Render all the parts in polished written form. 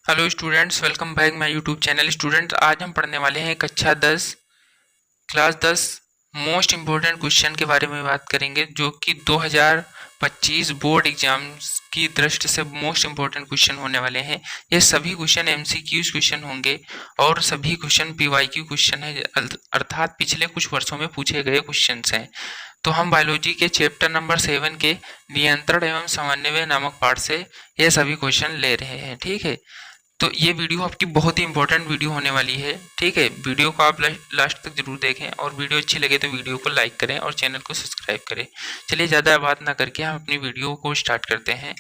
Hello students, welcome back my YouTube channel. Students, आज हम पढ़ने वाले हैं कक्षा 10 क्लास 10 मोस्ट इम्पोर्टेंट क्वेश्चन के बारे में बात करेंगे, जो कि 2025 बोर्ड एग्जाम्स की दृष्टि से मोस्ट इम्पोर्टेंट क्वेश्चन होने वाले हैं। ये सभी क्वेश्चन एमसीक्यूज क्वेश्चन होंगे और सभी क्वेश्चन पीवाईक्यू क्वेश्चन है, अर्थात पिछले कुछ वर्षों में पूछे गए क्वेश्चन हैं। तो हम बायोलॉजी के चैप्टर नंबर 7 के नियंत्रण एवं समन्वय नामक पार्ट से ये सभी क्वेश्चन ले रहे हैं। ठीक है, तो ये वीडियो आपकी बहुत ही इंपॉर्टेंट वीडियो होने वाली है। ठीक है, वीडियो को आप लास्ट तक जरूर देखें और वीडियो अच्छी लगे तो वीडियो को लाइक करें और चैनल को सब्सक्राइब करें। चलिए ज़्यादा बात ना करके हम अपनी वीडियो को स्टार्ट करते हैं।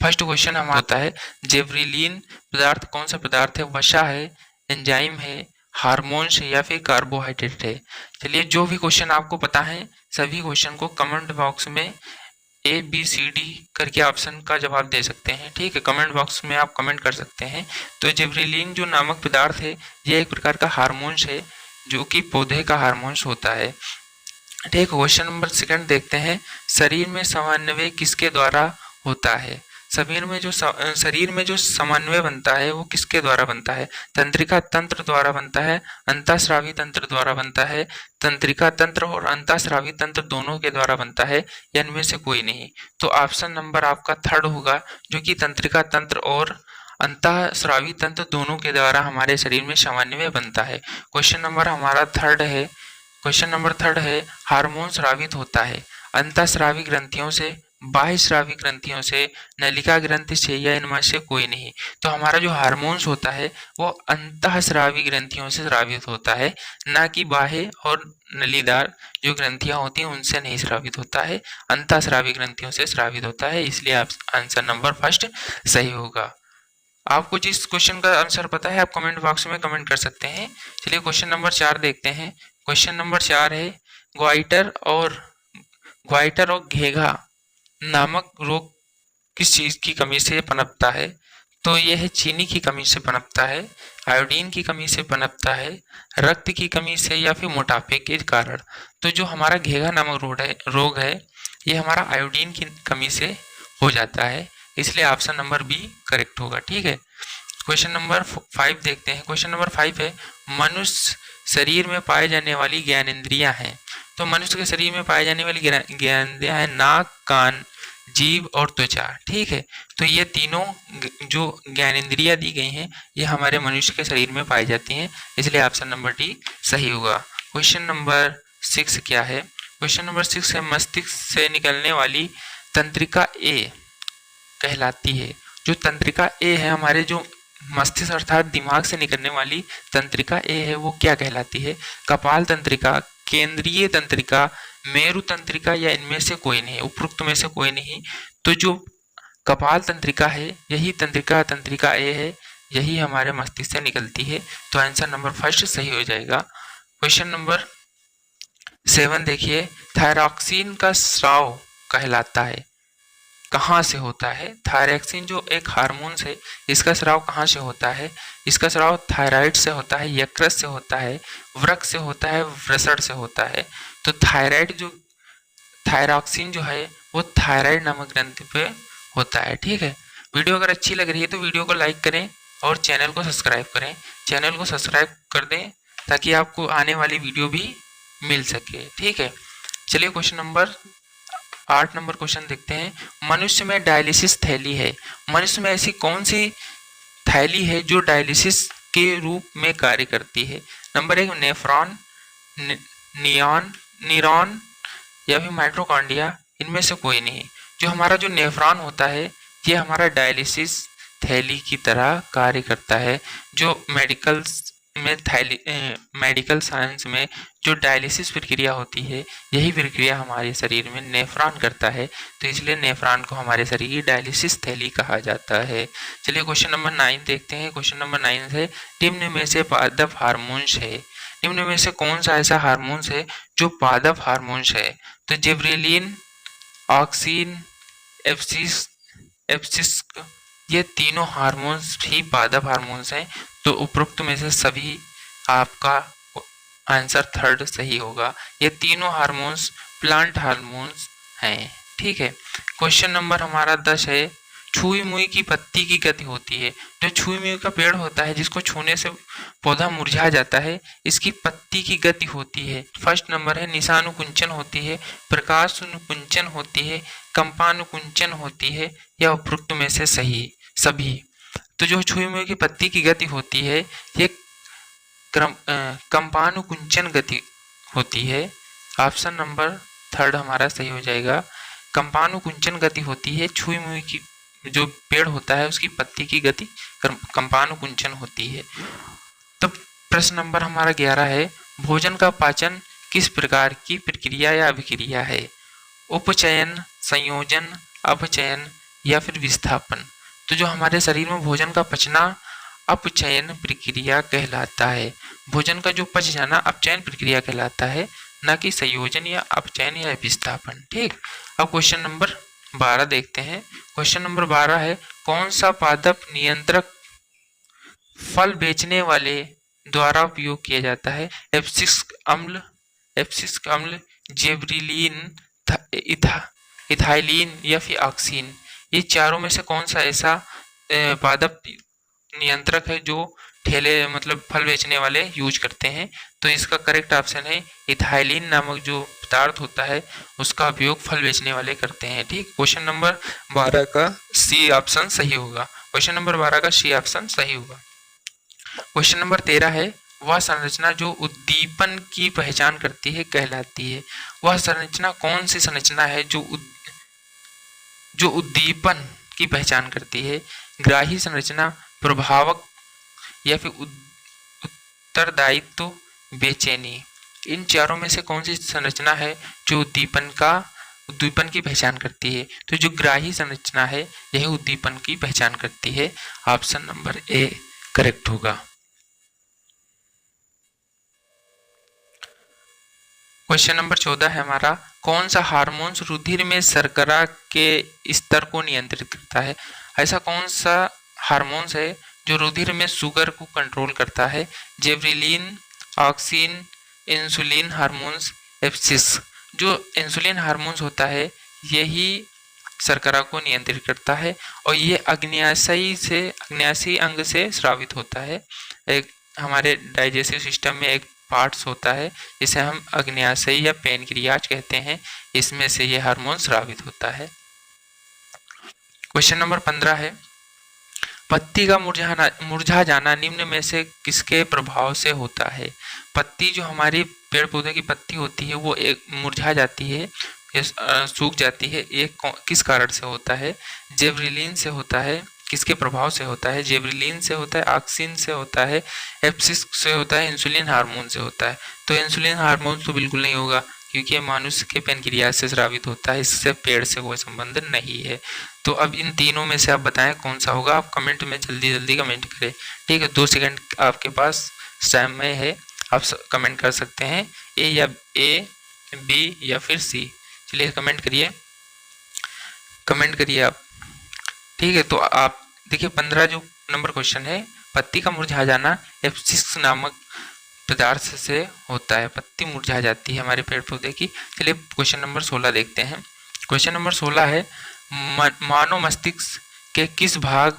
फर्स्ट क्वेश्चन हमारा होता है, जेब्रिलिन पदार्थ कौन सा पदार्थ है? वसा है, एंजाइम है, हार्मोन्स है या फिर कार्बोहाइड्रेट है? चलिए, जो भी क्वेश्चन आपको पता है सभी क्वेश्चन को कमेंट बॉक्स में ABCD करके ऑप्शन का जवाब दे सकते हैं। ठीक है, कमेंट बॉक्स में आप कमेंट कर सकते हैं। तो जिबरेलिन जो नामक पदार्थ है, यह एक प्रकार का हार्मोन्स है जो कि पौधे का हार्मोन्स होता है। ठीक, क्वेश्चन नंबर सेकंड देखते हैं, शरीर में समन्वय किसके द्वारा होता है? शरीर में जो समन्वय बनता है वो किसके द्वारा बनता है? तंत्रिका तंत्र द्वारा बनता है, अंतःस्रावी तंत्र द्वारा बनता है, तंत्रिका तंत्र और अंतःस्रावी तंत्र दोनों के द्वारा बनता है, या इनमें से कोई नहीं? तो ऑप्शन नंबर आपका थर्ड होगा, जो कि तंत्रिका तंत्र और अंतःस्रावी तंत्र दोनों के द्वारा हमारे शरीर में समन्वय बनता है। क्वेश्चन नंबर हमारा थर्ड है, क्वेश्चन नंबर थर्ड है, हार्मोन स्रावित होता है अंतःस्रावी ग्रंथियों से, बाह्य स्रावी ग्रंथियों से, नलिका ग्रंथि से, या इनमें से कोई नहीं? तो हमारा जो हार्मोन्स होता है वो अंतःस्रावी ग्रंथियों से स्रावित होता है, ना कि बाह्य और नलीदार जो ग्रंथियां होती हैं उनसे नहीं स्रावित होता है, अंतःस्रावी ग्रंथियों से स्रावित होता है। इसलिए आप आंसर नंबर फर्स्ट सही होगा। आपको जिस क्वेश्चन का आंसर पता है आप कमेंट बॉक्स में कमेंट कर सकते हैं। चलिए क्वेश्चन नंबर 4 देखते हैं। क्वेश्चन नंबर 4 है, ग्वाइटर और घेघा नामक रोग किस चीज की कमी से पनपता है? तो यह है चीनी की कमी से पनपता है, आयोडीन की कमी से पनपता है, रक्त की कमी से, या फिर मोटापे के कारण? तो जो हमारा घेघा नामक रोग है ये हमारा आयोडीन की कमी से हो जाता है, इसलिए ऑप्शन नंबर बी करेक्ट होगा। ठीक है, क्वेश्चन नंबर 5 देखते हैं। क्वेश्चन नंबर 5 है, मनुष्य शरीर में पाए जाने वाली ज्ञानेंद्रियां हैं। तो मनुष्य के शरीर में पाए जाने वाली ज्ञानेंद्रियां हैं नाक, कान, जीभ और त्वचा। ठीक है, तो ये तीनों जो ज्ञानेंद्रियां दी गई हैं ये हमारे मनुष्य के शरीर में पाई जाती हैं, इसलिए ऑप्शन नंबर डी सही होगा। क्वेश्चन नंबर 6 क्या है? क्वेश्चन नंबर 6 है, मस्तिष्क से निकलने वाली तंत्रिका ए कहलाती है। जो तंत्रिका ए है, हमारे जो मस्तिष्क अर्थात दिमाग से निकलने वाली तंत्रिका ए है वो क्या कहलाती है? कपाल तंत्रिका, केंद्रीय तंत्रिका, मेरु तंत्रिका, या इनमें से कोई नहीं? उपरोक्त में से कोई नहीं। तो जो कपाल तंत्रिका है यही तंत्रिका ए है, यही हमारे मस्तिष्क से निकलती है। तो आंसर नंबर फर्स्ट सही हो जाएगा। क्वेश्चन नंबर 7 देखिए, थायरॉक्सिन का स्राव कहलाता है कहाँ से होता है? थायरॉक्सिन जो एक हार्मोन्स है इसका स्राव कहाँ से होता है? इसका स्राव थायराइड से होता है, यकृत से होता है, वृक्क से होता है, वृषण से होता है। तो थायरॉक्सिन जो है वो थायराइड नामक ग्रंथि पे होता है। ठीक है, वीडियो अगर अच्छी लग रही है तो वीडियो को लाइक करें और चैनल को सब्सक्राइब करें। चैनल को सब्सक्राइब कर दें ताकि आपको आने वाली वीडियो भी मिल सके। ठीक है, चलिए क्वेश्चन नंबर 8 नंबर क्वेश्चन देखते हैं। मनुष्य में डायलिसिस थैली है। मनुष्य में ऐसी कौन सी थैली है जो डायलिसिस के रूप में कार्य करती है? नंबर 1 नेफ्रॉन, नियॉन, न्यूरॉन, या फिर माइटोकॉन्ड्रिया, इनमें से कोई नहीं। जो हमारा जो नेफ्रॉन होता है ये हमारा डायलिसिस थैली की तरह कार्य करता है। जो मेडिकल साइंस में जो डायलिसिस प्रक्रिया होती है यही प्रक्रिया हमारे शरीर में नेफ्रॉन करता है, तो इसलिए नेफ्रॉन को हमारे शरीर की डायलिसिस थैली कहा जाता है। चलिए क्वेश्चन नंबर 9 देखते हैं। क्वेश्चन नंबर 9 है, निम्न में से पादप हार्मोन्स है। निम्न में से कौन सा ऐसा हार्मोन्स है जो पादप हार्मोन्स है? तो जिब्रेलिन, ऑक्सिन, एप्सिस एप्सिस, ये तीनों हार्मोन्स ही पादप हार्मोन्स हैं। तो उपरोक्त में से सभी आपका आंसर थर्ड सही होगा। ये तीनों हार्मोन्स प्लांट हार्मोन्स हैं। ठीक है, क्वेश्चन नंबर हमारा 10 है, छुई मुई की पत्ती की गति होती है। जो छुई मुई का पेड़ होता है जिसको छूने से पौधा मुरझा जाता है, इसकी पत्ती की गति होती है। फर्स्ट नंबर है निशानुकुंचन होती है, प्रकाशानुकुंचन होती है, कंपानुकुंचन होती है, या उपरोक्त में से सही सभी। तो जो छुई मुई की पत्ती की गति होती है ये कंपानुकुंचन गति होती है। ऑप्शन नंबर थर्ड हमारा सही हो जाएगा। कंपानुकुंचन गति होती है, छुई मुई की जो पेड़ होता है उसकी पत्ती की गति कंपानुकुंचन होती है। तो प्रश्न नंबर हमारा 11 है, भोजन का पाचन किस प्रकार की प्रक्रिया या अभिक्रिया है? उपचयन, संयोजन, अपचयन या फिर विस्थापन। तो जो हमारे शरीर में भोजन का पचना अपचयन प्रक्रिया कहलाता है। भोजन का जो पच जाना अपचयन प्रक्रिया कहलाता है, न कि संयोजन या अपचयन या विस्थापन। ठीक। अब क्वेश्चन नंबर 12 देखते हैं। क्वेश्चन नंबर 12 है, कौन सा पादप नियंत्रक फल बेचने वाले द्वारा उपयोग किया जाता है? एब्सिक्सिक अम्ल, जेब्रिलीन, इथाइलिन या फिर ऑक्सीन। ये चारों में से कौन सा ऐसा पादप नियंत्रक है जो ठेले मतलब फल बेचने वाले यूज करते हैं? तो इसका करेक्ट ऑप्शन है इथाइलिन नामक जो पदार्थ होता है उसका उपयोग फल बेचने वाले करते हैं। ठीक। क्वेश्चन नंबर 12 का सी ऑप्शन सही होगा। क्वेश्चन नंबर 12 का सी ऑप्शन सही होगा। क्वेश्चन नंबर 13 है, वह संरचना जो उद्दीपन की पहचान करती है कहलाती है। वह संरचना कौन सी संरचना है जो उद्दीपन की पहचान करती है? ग्राही संरचना, प्रभावक या फिर उत्तरदायित्व, बेचैनी। इन चारों में से कौन सी संरचना है जो उद्दीपन की पहचान करती है? तो जो ग्राही संरचना है यह उद्दीपन की पहचान करती है। ऑप्शन नंबर ए करेक्ट होगा। क्वेश्चन नंबर 14 है हमारा, कौन सा हार्मोन रुधिर में शर्करा के स्तर को नियंत्रित करता है? ऐसा कौन सा हार्मोन्स है जो रुधिर में शुगर को कंट्रोल करता है? जेब्रिलिन, ऑक्सीन, इंसुलिन हार्मोन्स, एब्सिस। जो इंसुलिन हार्मोन्स होता है यही शर्करा को नियंत्रित करता है और ये अग्न्याशयी अंग से स्रावित होता है। एक हमारे डाइजेस्टिव सिस्टम में एक पार्ट्स होता है जिसे हम अग्न्याशयी या पैनक्रियाज कहते हैं, इसमें से ये हार्मोन स्रावित होता है। क्वेश्चन नंबर 15 है, पत्ती का मुरझा जाना निम्न में से किसके प्रभाव से होता है? पत्ती जो हमारी पेड़ पौधे की पत्ती होती है वो एक मुरझा जाती है, सूख जाती है, ये किस कारण से होता है? जेब्रिलिन से होता है। किसके प्रभाव से होता है? जेब्रिलिन से होता है, ऑक्सीन से होता है, एब्सिस से होता है, इंसुलिन हार्मोन से होता है। तो इंसुलिन हार्मोन तो बिल्कुल नहीं होगा क्योंकि मनुष्य के पैनक्रियाज से स्रावित होता है, इससे पेड़ से कोई संबंध नहीं है। तो अब इन तीनों में से आप बताएं कौन सा होगा। आप कमेंट में जल्दी जल्दी कमेंट करें। ठीक है, 2 सेकंड आपके पास टाइम में है, आप कमेंट कर सकते हैं ए, बी या फिर सी। चलिए कमेंट करिए आप। ठीक है, तो आप देखिए 15 जो नंबर क्वेश्चन है, पत्ती का मुरझा जाना एब्सिस नामक पदार्थ से होता है। पत्ती मुरझा जाती है हमारे पेड़ पौधे की। चलिए क्वेश्चन नंबर 16 देखते हैं। क्वेश्चन नंबर 16 है, मानव मस्तिष्क के किस भाग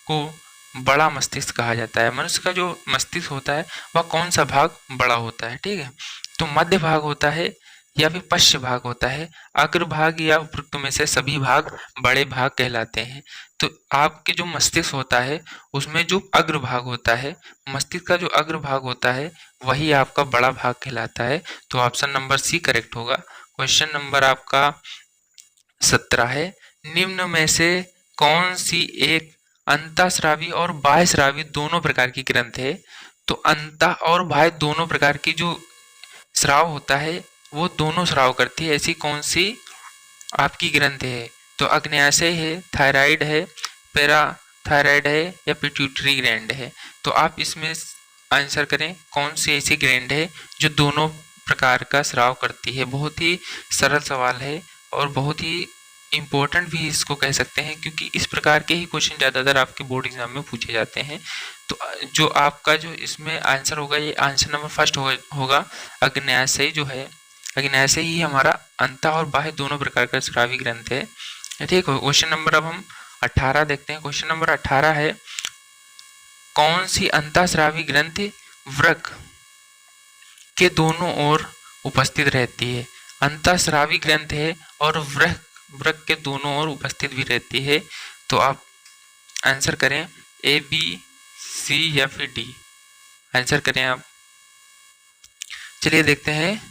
को बड़ा मस्तिष्क कहा जाता है? मनुष्य का जो मस्तिष्क होता है वह कौन सा भाग बड़ा होता है? ठीक है, तो मध्य भाग होता है या फिर पश्च भाग होता है, अग्र भाग या उपरोक्त में से सभी भाग बड़े भाग कहलाते हैं। तो आपके जो मस्तिष्क होता है उसमें जो अग्र भाग होता है, मस्तिष्क का जो अग्र भाग होता है वही आपका बड़ा भाग कहलाता है। तो ऑप्शन नंबर सी करेक्ट होगा। क्वेश्चन नंबर आपका 17 है, निम्न में से कौन सी एक अंतःस्रावी और बाह्यस्रावी दोनों प्रकार की ग्रंथि है? तो अंतः और बाह्य दोनों प्रकार की जो स्राव होता है वो दोनों स्राव करती है, ऐसी कौन सी आपकी ग्रंथि है? तो अग्न्याशय है, थायराइड है, पैराथायराइड है या पिट्यूटरी ग्लैंड है। तो आप इसमें आंसर करें कौन सी ऐसी ग्लैंड है जो दोनों प्रकार का स्राव करती है। बहुत ही सरल सवाल है और बहुत ही इम्पोर्टेंट भी इसको कह सकते हैं क्योंकि इस प्रकार के ही क्वेश्चन ज़्यादातर आपके बोर्ड एग्जाम में पूछे जाते हैं। तो जो आपका जो इसमें आंसर होगा ये आंसर नंबर फर्स्ट होगा। अग्न्याशय जो है, अग्न्याशय ही हमारा अंतः और बाह्य दोनों प्रकार का स्रावी ग्रंथ है। ठीक है, क्वेश्चन नंबर अब हम 18 देखते हैं। क्वेश्चन नंबर 18 है, कौन सी अंतःस्रावी ग्रंथि वृक्क के दोनों ओर उपस्थित रहती है? अंतःस्रावी ग्रंथ है और वृक्क के दोनों ओर उपस्थित भी रहती है। तो आप आंसर करें ए, बी, सी या फिर डी। आंसर करें आप। चलिए देखते हैं,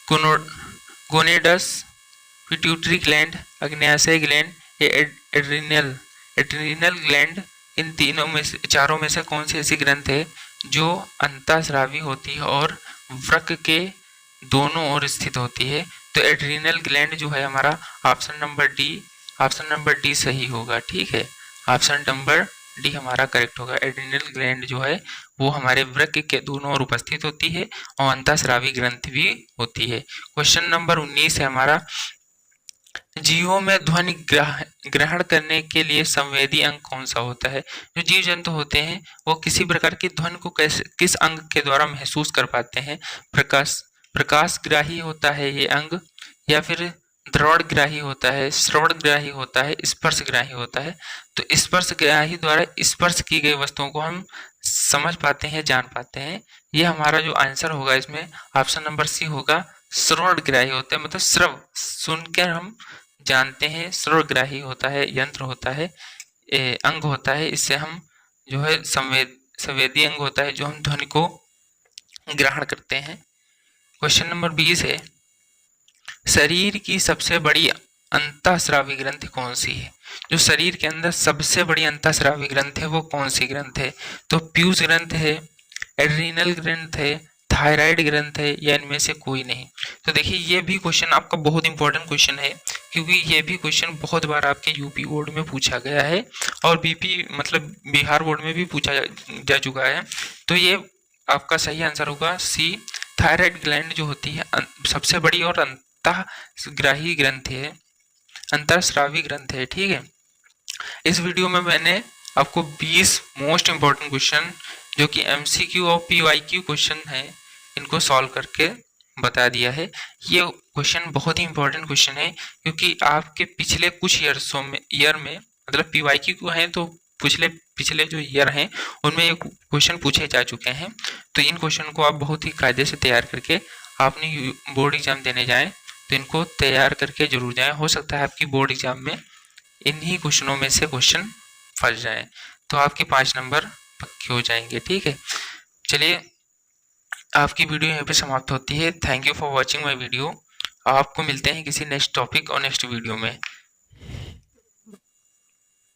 गोनेडस, पिट्यूटरी ग्लैंड, अग्न्याशय ग्लैंड या एड्रिनल ग्लैंड, इन तीनों में से, चारों में से कौन सी ऐसी ग्रंथ है जो अंतःस्रावी होती है और वृक्क के दोनों ओर स्थित होती है? तो एड्रिनल ग्लैंड जो है हमारा ऑप्शन नंबर डी सही होगा। ठीक है, ऑप्शन नंबर डी हमारा करेक्ट होगा। एड्रिनल ग्लैंड जो है वो हमारे वृक्क के दोनों ओर उपस्थित होती है और अंतःस्रावी ग्रंथ भी होती है। क्वेश्चन नंबर 19 है हमारा, जीवों में ध्वनि ग्रहण करने के लिए संवेदी अंग कौन सा होता है? जो जीव जंतु होते हैं वो किसी प्रकार की ध्वनि को किस अंग के द्वारा महसूस कर पाते हैं? प्रकाशग्राही होता है ये अंग, या फिर द्रवग्राही होता है, श्रवणग्राही होता है, स्पर्शग्राही होता है? तो स्पर्शग्राही द्वारा स्पर्श की गई वस्तुओं को हम समझ पाते हैं, जान पाते हैं। ये हमारा जो आंसर होगा इसमें ऑप्शन नंबर सी होगा। श्रवणग्राही होता है, मतलब श्रव सुनकर हम जानते हैं। श्रवणग्राही होता है, यंत्र होता है, अंग होता है। इससे हम जो है संवेदी अंग होता है जो हम ध्वनि को ग्रहण करते हैं। क्वेश्चन नंबर 20 है, शरीर की सबसे बड़ी अंतःस्रावी ग्रंथि कौन सी है? जो शरीर के अंदर सबसे बड़ी अंतःस्रावी ग्रंथ है वो कौन सी ग्रंथ है? तो पीयूष ग्रंथ है, एड्रीनल ग्रंथ है, थायराइड ग्रंथ है, या इनमें से कोई नहीं? तो देखिए ये भी क्वेश्चन आपका बहुत इंपॉर्टेंट क्वेश्चन है, क्योंकि ये भी क्वेश्चन बहुत बार आपके यूपी बोर्ड में पूछा गया है और बीपी मतलब बिहार बोर्ड में भी पूछा जा चुका है। तो ये आपका सही आंसर होगा सी। थायराइड ग्लैंड जो होती है सबसे बड़ी और अंतःग्राही ग्रंथ है, अंतःस्रावी ग्रंथ है। ठीक है, इस वीडियो में मैंने आपको 20 मोस्ट इंपॉर्टेंट क्वेश्चन जो कि एमसीक्यू और पीवाईक्यू क्वेश्चन है इनको सॉल्व करके बता दिया है। ये क्वेश्चन बहुत ही इंपॉर्टेंट क्वेश्चन है, क्योंकि आपके पिछले कुछ ईयर में मतलब पीवाईक्यू हैं तो पिछले जो ईयर हैं उनमें ये क्वेश्चन पूछे जा चुके हैं। तो इन क्वेश्चन को आप बहुत ही कायदे से तैयार करके आपने बोर्ड एग्जाम देने जाएं तो इनको तैयार करके जरूर जाएं। हो सकता है आपकी बोर्ड एग्जाम में इन्हीं क्वेश्चनों में से क्वेश्चन फंस जाएं, तो आपके 5 नंबर पक्के हो जाएंगे। ठीक है, चलिए आपकी वीडियो यहाँ पे समाप्त होती है। Thank you for watching my video. आपको मिलते हैं किसी नेक्स्ट टॉपिक और नेक्स्ट वीडियो में।